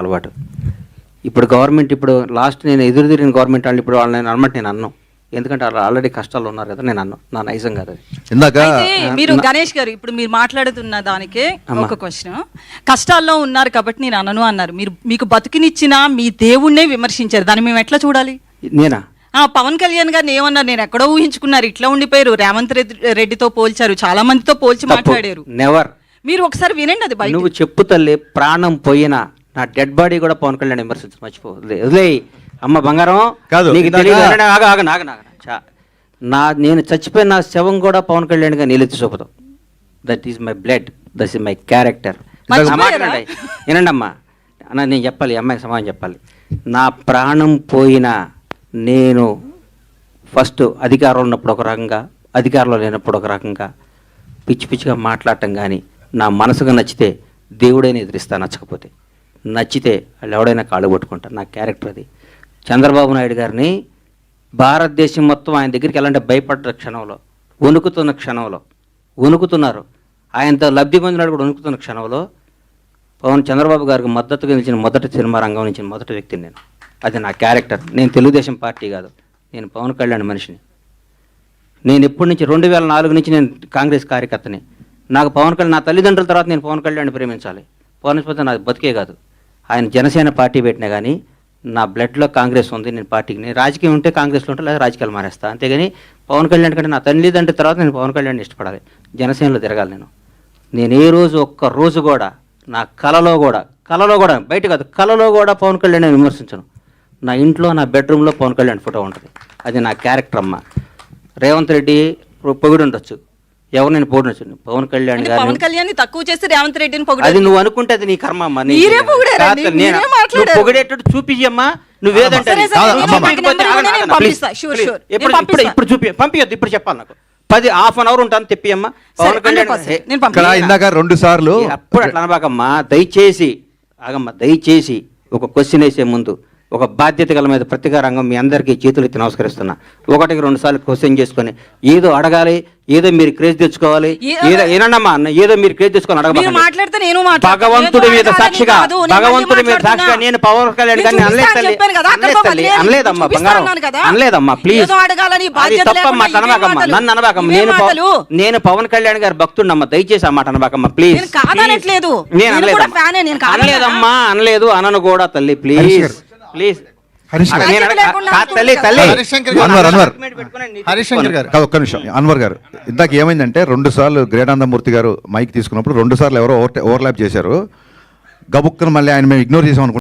అలవాటు. ఇప్పుడు గవర్నమెంట్ ఇప్పుడు లాస్ట్ నేను ఎదురు తిరిగిన గవర్నమెంట్ వాళ్ళు ఇప్పుడు వాళ్ళని అనమాట నేను అన్నాను, ఎందుకంటే వాళ్ళు ఆల్రెడీ కష్టాలు ఉన్నారు కదా, నేను అన్నాను నా నైజం కాదు అది. ఇందాక మీరు గణేష్ గారు ఇప్పుడు మీరు మాట్లాడుతున్న దానికే ఒక క్వశ్చన్, కష్టాల్లో ఉన్నారు కాబట్టి నేను అనను అన్నారు. మీరు మీకు బతికినిచ్చిన మీ దేవుణ్ణే విమర్శించారు, దాన్ని మేము ఎట్లా చూడాలి? నేనా? పవన్ కళ్యాణ్ గారిని ఏమన్నారు, నేను ఎక్కడో ఊహించుకున్నారు, ఇట్లా ఉండిపోయారు. రేవంత్ రెడ్డితో పోల్చారు, చాలా మందితో పోల్చి మాట్లాడారు. నెవర్. మీరు ఒకసారి వినండి అది బయట. నువ్వు చెప్పు తల్లి, ప్రాణం పోయినా నా డెడ్ బాడీ కూడా పవన్ కళ్యాణ్ విమర్శించు, మర్చిపో. వదిలే అమ్మ బంగారం, కాదు నీకు తెలియదు. నేను చచ్చిపోయిన నా శవం కూడా పవన్ కళ్యాణ్ గా నీళ్ళెత్తి చూపుతాం. That is my blood, that is my character. వినండి అమ్మా, అన్న నేను చెప్పాలి, అమ్మాయికి సమాధానం చెప్పాలి. నా ప్రాణం పోయినా నేను ఫస్ట్ అధికారంలో ఉన్నప్పుడు ఒక రకంగా, అధికారంలో లేనప్పుడు ఒక రకంగా పిచ్చి పిచ్చిగా మాట్లాడటం కానీ, నా మనసుగా నచ్చితే దేవుడైనా ఎదిరిస్తా, నచ్చకపోతే నచ్చితే వాళ్ళు ఎవడైనా కాళ్ళు పట్టుకుంటారు. నా క్యారెక్టర్ అది. చంద్రబాబు నాయుడు గారిని భారతదేశం మొత్తం ఆయన దగ్గరికి వెళ్ళాలంటే భయపడ్డ క్షణంలో, వణుకుతున్న క్షణంలో, వణుకుతున్నారు. ఆయనతో లబ్ధి పొందినాడు కూడా వణుకుతున్న క్షణంలో చంద్రబాబు గారికి మద్దతుగా నిలిచిన మొదటి సినిమా రంగం నుంచి మొదటి వ్యక్తిని నేను. అది నా క్యారెక్టర్. నేను తెలుగుదేశం పార్టీ కాదు, నేను పవన్ కళ్యాణ్ మనిషిని. నేను ఎప్పటి నుంచి 2004 నుంచి నేను కాంగ్రెస్ కార్యకర్తని. నాకు పవన్ కళ్యాణ్, నా తల్లిదండ్రుల తర్వాత నేను పవన్ కళ్యాణ్ ప్రేమించాలి. పవన్ పోతే నాకు బతికే కాదు. ఆయన జనసేన పార్టీ పెట్టినా కానీ నా బ్లడ్లో కాంగ్రెస్ ఉంది. నేను పార్టీకి, నేను రాజకీయం ఉంటే కాంగ్రెస్లో ఉంటే లేదా రాజకీయాలు మానేస్తా. అంతేగాని పవన్ కళ్యాణ్ కంటే నా తల్లిదండ్రుల తర్వాత నేను పవన్ కళ్యాణ్ ఇష్టపడాలి, జనసేనలో తిరగాలి. నేను ఏ రోజు ఒక్క రోజు కూడా నా కలలో కూడా బయట కాదు, కలలో కూడా పవన్ కళ్యాణ్ విమర్శించను. నా ఇంట్లో, నా బెడ్రూమ్లో పవన్ కళ్యాణ్ ఫోటో ఉంటుంది. అది నా క్యారెక్టర్ అమ్మ. రేవంత్ రెడ్డి పొగిడి ఉండొచ్చు, ఎవరు నేను పొగిడొచ్చు. పవన్ కళ్యాణ్ గారు, పవన్ కళ్యాణ్ తక్కువ చేసి రేవంత్ రెడ్డిని పొగిడారు. అది నువ్వు అనుకుంటే అది నీ కర్మ అమ్మా. పొగిడేటట్టు చూపించమ్మా. నువ్వేదంటే ఇప్పుడు పంపించద్దు, ఇప్పుడు చెప్పాలి నాకు. 10-1/2 hour ఉంటాను తెప్పియమ్మా. పవన్ కళ్యాణ్ ఇందాక 2 సార్లు అప్పుడు అట్లా అనబాకమ్మా. దయచేసి ఆగమ్మా, దయచేసి ఒక క్వశ్చన్ వేసే ముందు ఒక బాధ్యత గల మీద ప్రతిగా రంగం మీ అందరికీ చేతులు ఎత్తి నమస్కరిస్తున్నా. 1-2 సార్లు క్వశ్చన్ చేసుకొని ఏదో అడగాలి, ఏదో మీరు క్రేజ్ తెచ్చుకోవాలి, ఏనమ్మా ఏదో మీరు క్రేజ్ తెచ్చుకొని అడగ. భగవంతుడి మీద సాక్షిగా, భగవంతుడి మీద సాక్షిగా నేను పవన్ కళ్యాణ్ గారిని అనలేదమ్మా బంగారం, అనలేదమ్మా. ప్లీజ్ తప్పమ్మా, అనబాకమ్మా, నన్ను అనబాకమ్మా. నేను పవన్ కళ్యాణ్ గారి భక్తుడినమ్మా, దయచేసి అన్నమాట అనబాకమ్మా. ప్లీజ్. నేను అనలేదమ్మా, అనలేదు, అనను కూడా తల్లి. Please please. ఒక్క నిమిషం అన్వర్ గారు, ఇందాక ఏమైందంటే 2 సార్లు గ్రేటానందమూర్తి గారు మైక్ తీసుకున్నప్పుడు 2 సార్లు ఎవరో ఓవర్లాప్ చేశారు. గబుక్కను మళ్ళీ ఆయన మేము ఇగ్నోర్ చేసాం అనుకుంటున్నాం.